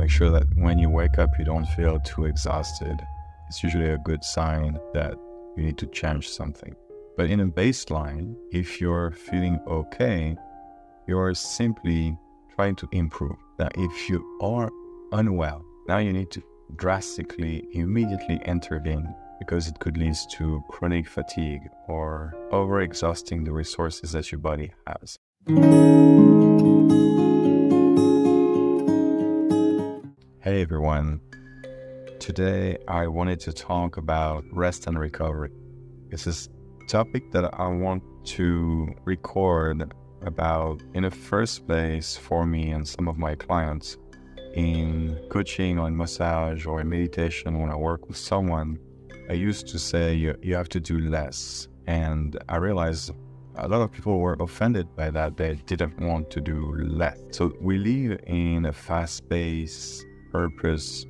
Make sure that when you wake up, you don't feel too exhausted. It's usually a good sign that you need to change something. But in a baseline, if you're feeling okay, you're simply trying to improve. Now, if you are unwell, now you need to drastically, immediately intervene because it could lead to chronic fatigue or overexhausting the resources that your body has. Hey everyone, today I wanted to talk about rest and recovery. This is a topic that I want to record about in the first place for me and some of my clients in coaching or in massage or in meditation. When I work with someone, I used to say you have to do less, and I realized a lot of people were offended by that. They didn't want to do less. So we live in a fast-paced purpose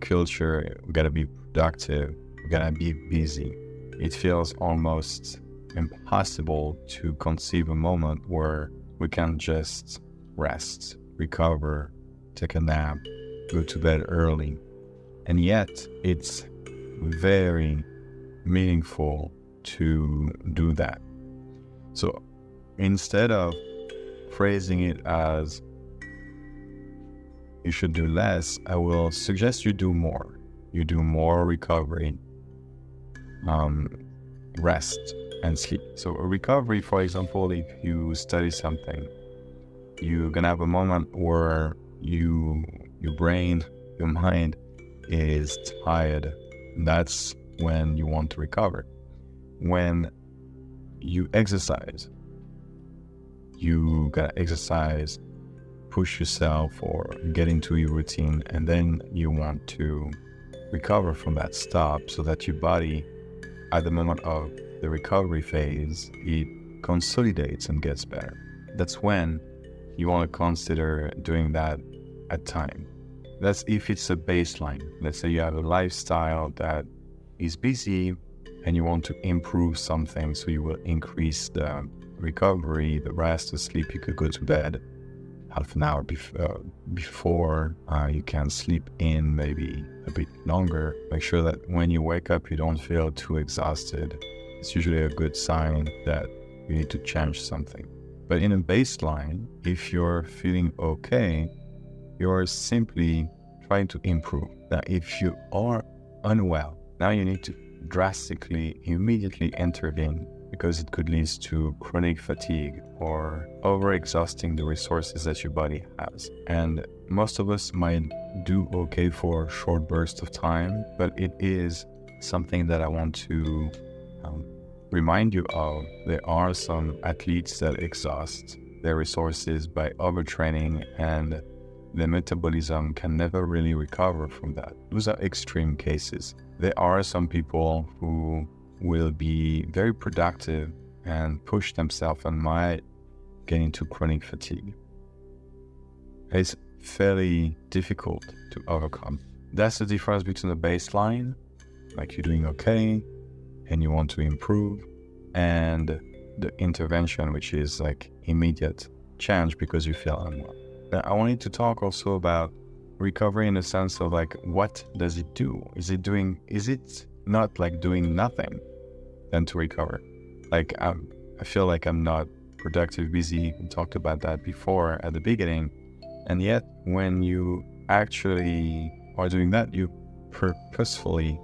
culture. We gotta be productive, we gotta be busy. It feels almost impossible to conceive a moment where we can just rest, recover, take a nap, go to bed early. And yet it's very meaningful to do that. So instead of phrasing it as you should do less, I will suggest you do more. You do more recovery, rest, and sleep. So a recovery, for example, if you study something, you're gonna have a moment where your brain, your mind is tired. That's when you want to recover. When you exercise, you gotta exercise, push yourself or get into your routine, and then you want to recover from that stop so that your body, at the moment of the recovery phase, it consolidates and gets better. That's when you want to consider doing that at time. That's if it's a baseline. Let's say you have a lifestyle that is busy and you want to improve something, so you will increase the recovery, the rest, the sleep. You could go to bed half an hour before you can sleep in maybe a bit longer. Make sure that when you wake up, you don't feel too exhausted. It's usually a good sign that you need to change something. But in a baseline, if you're feeling okay, you're simply trying to improve. Now, if you are unwell, now you need to drastically, immediately intervene because it could lead to chronic fatigue or overexhausting the resources that your body has. And most of us might do okay for a short burst of time, but it is something that I want to remind you of. There are some athletes that exhaust their resources by overtraining, and the metabolism can never really recover from that. Those are extreme cases. There are some people who will be very productive and push themselves and might get into chronic fatigue. It's fairly difficult to overcome. That's the difference between the baseline, like you're doing okay and you want to improve, and the intervention, which is like immediate change because you feel unwell. Now, I wanted to talk also about recovery in the sense of like, what does it do? Is it not like doing nothing than to recover? Like I feel like I'm not productive, busy. We talked about that before at the beginning. And yet when you actually are doing that, you purposefully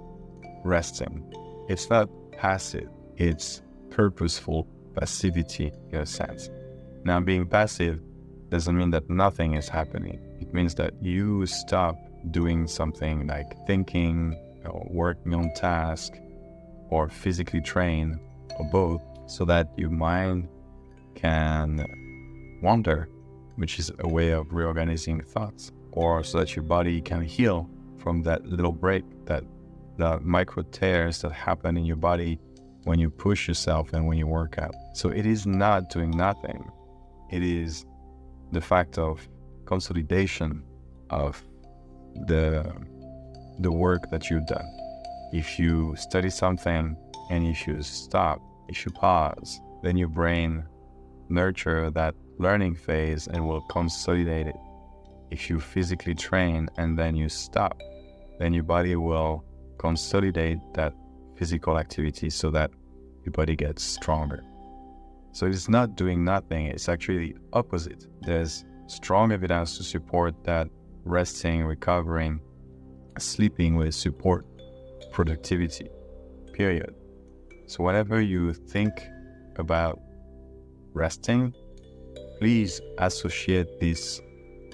resting. It's not passive, it's purposeful passivity in a sense. Now, being passive doesn't mean that nothing is happening. It means that you stop doing something like thinking or working on task or physically train or both, so that your mind can wander, which is a way of reorganizing thoughts, or so that your body can heal from that little break, that the micro tears that happen in your body when you push yourself and when you work out. So it is not doing nothing. It is the fact of consolidation of the work that you've done. If you study something and if you stop, if you pause, then your brain nurture that learning phase and will consolidate it. if you physically train and then you stop, then your body will consolidate that physical activity so that your body gets stronger. So it's not doing nothing, it's actually the opposite. There's strong evidence to support that resting, recovering, sleeping will support productivity, period. So whenever you think about resting, please associate this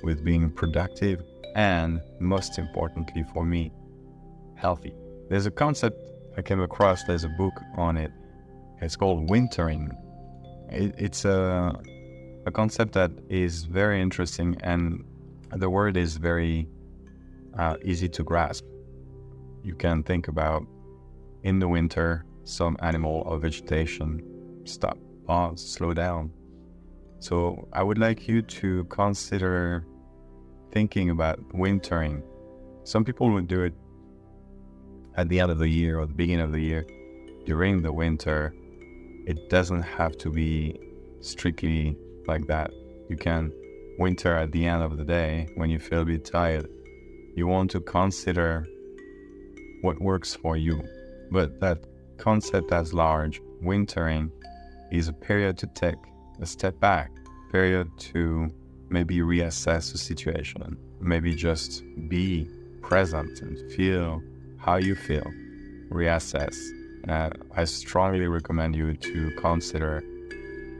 with being productive and, most importantly for me, healthy. There's a concept I came across, there's a book on it. It's called wintering. It's a concept that is very interesting, and the word is very easy to grasp. You can think about, in the winter, some animal or vegetation stop, pause, slow down. So I would like you to consider thinking about wintering. Some people would do it at the end of the year or the beginning of the year. During the winter, it doesn't have to be strictly like that. You can winter at the end of the day when you feel a bit tired. You want to consider what works for you. But that concept as large, wintering, is a period to take a step back, period to maybe reassess the situation, maybe just be present and feel how you feel, reassess. I strongly recommend you to consider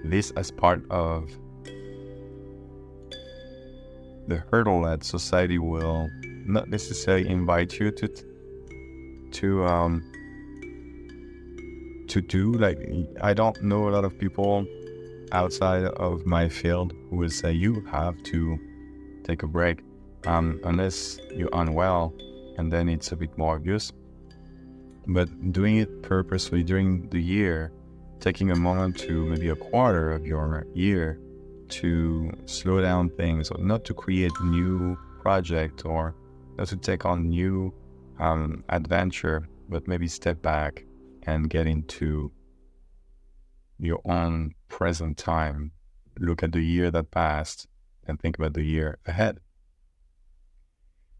this as part of the hurdle that society will not necessarily invite you to do. Like, I don't know a lot of people outside of my field who will say you have to take a break unless you're unwell, and then it's a bit more obvious. But doing it purposefully during the year, taking a moment to maybe a quarter of your year to slow down things, or not to create new project or not to take on new adventure, but maybe step back and get into your own present time. Look at the year that passed and think about the year ahead.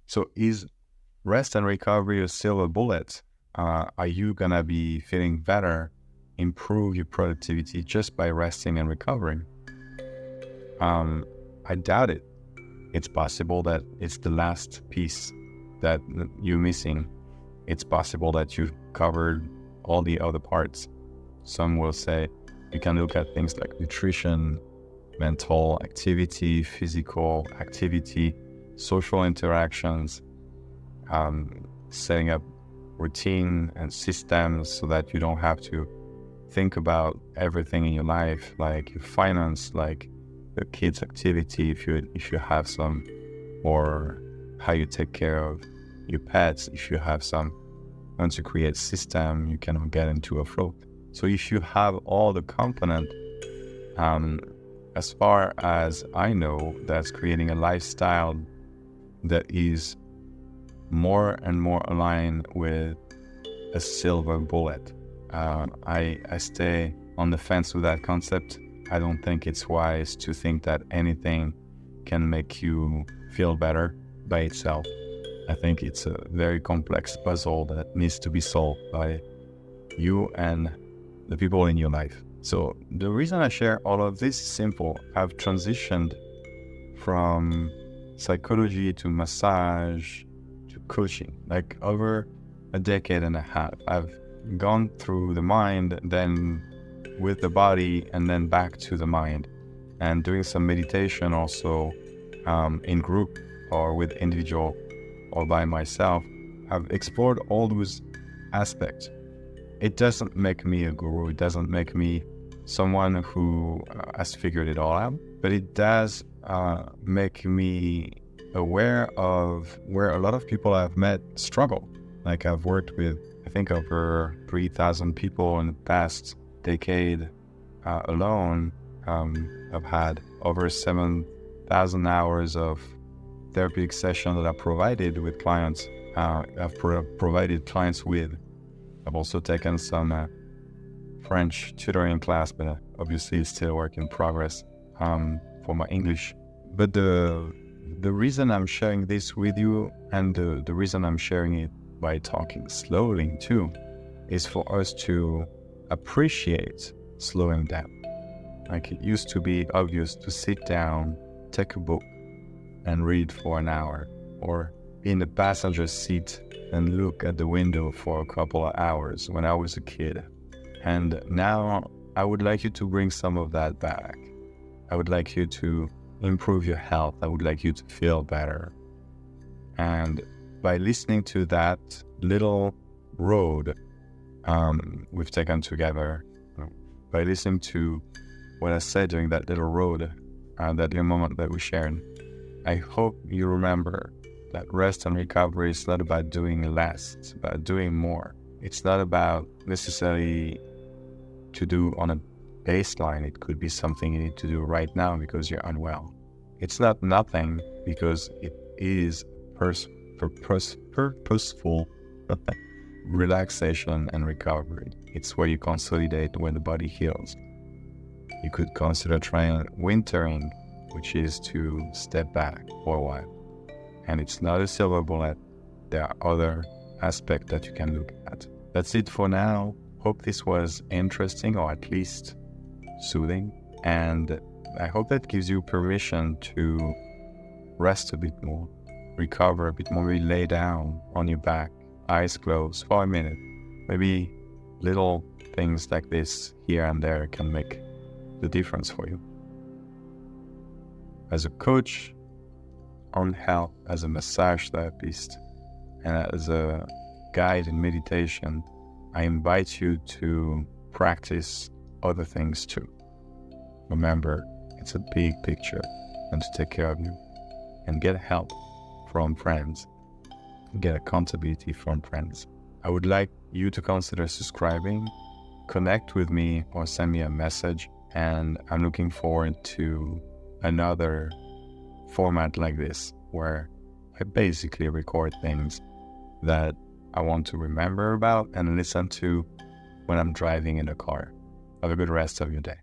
So is rest and recovery a silver bullet? Are you gonna be feeling better, improve your productivity just by resting and recovering? I doubt it. It's possible that it's the last piece that you're missing. It's possible that you've covered all the other parts. Some will say you can look at things like nutrition, mental activity, physical activity, social interactions, setting up routine and systems so that you don't have to think about everything in your life, like your finance, like the kids' activity if you have some, or how you take care of your pets if you have some. Once you create system, you can get into a flow. So if you have all the component, as far as I know, that's creating a lifestyle that is more and more aligned with a silver bullet. I stay on the fence with that concept. I don't think it's wise to think that anything can make you feel better by itself. I think it's a very complex puzzle that needs to be solved by you and the people in your life. So the reason I share all of this is simple. I've transitioned from psychology to massage to coaching, like over a decade and a half. I've gone through the mind, then with the body, and then back to the mind, and doing some meditation also in group or with individual or by myself. I've explored all those aspects. It doesn't make me a guru. It doesn't make me someone who has figured it all out, but it does make me aware of where a lot of people I've met struggle. Like, I've worked with, I think, over 3,000 people in the past decade alone. I've had over 7,000 hours of therapeutic session that I provided with clients. I've provided clients with. I've also taken some French tutoring class, but obviously it's still a work in progress for my English. But the the reason I'm sharing this with you, and the reason I'm sharing it by talking slowly too, is for us to appreciate slowing down. Like, it used to be obvious to sit down, take a book, and read for an hour, or be in the passenger seat and look at the window for a couple of hours when I was a kid. And now I would like you to bring some of that back. I would like you to improve your health. I would like you to feel better. And by listening to that little road we've taken together, by listening to what I said during that little road, that little moment that we shared, I hope you remember that rest and recovery is not about doing less, it's about doing more. It's not about necessarily to do on a baseline. It could be something you need to do right now because you're unwell. It's not nothing because it is purposeful relaxation and recovery. It's where you consolidate when the body heals. You could consider trying wintering, which is to step back for a while. And it's not a silver bullet. There are other aspects that you can look at. That's it for now. Hope this was interesting, or at least soothing. And I hope that gives you permission to rest a bit more, recover a bit more, maybe lay down on your back, eyes closed for a minute. Maybe little things like this here and there can make the difference for you. As a coach on health, as a massage therapist, and as a guide in meditation, I invite you to practice other things too. Remember, it's a big picture, and to take care of you and get help from friends, get accountability from friends. I would like you to consider subscribing, connect with me, or send me a message, and I'm looking forward to another format like this, where I basically record things that I want to remember about and listen to when I'm driving in the car. Have a good rest of your day.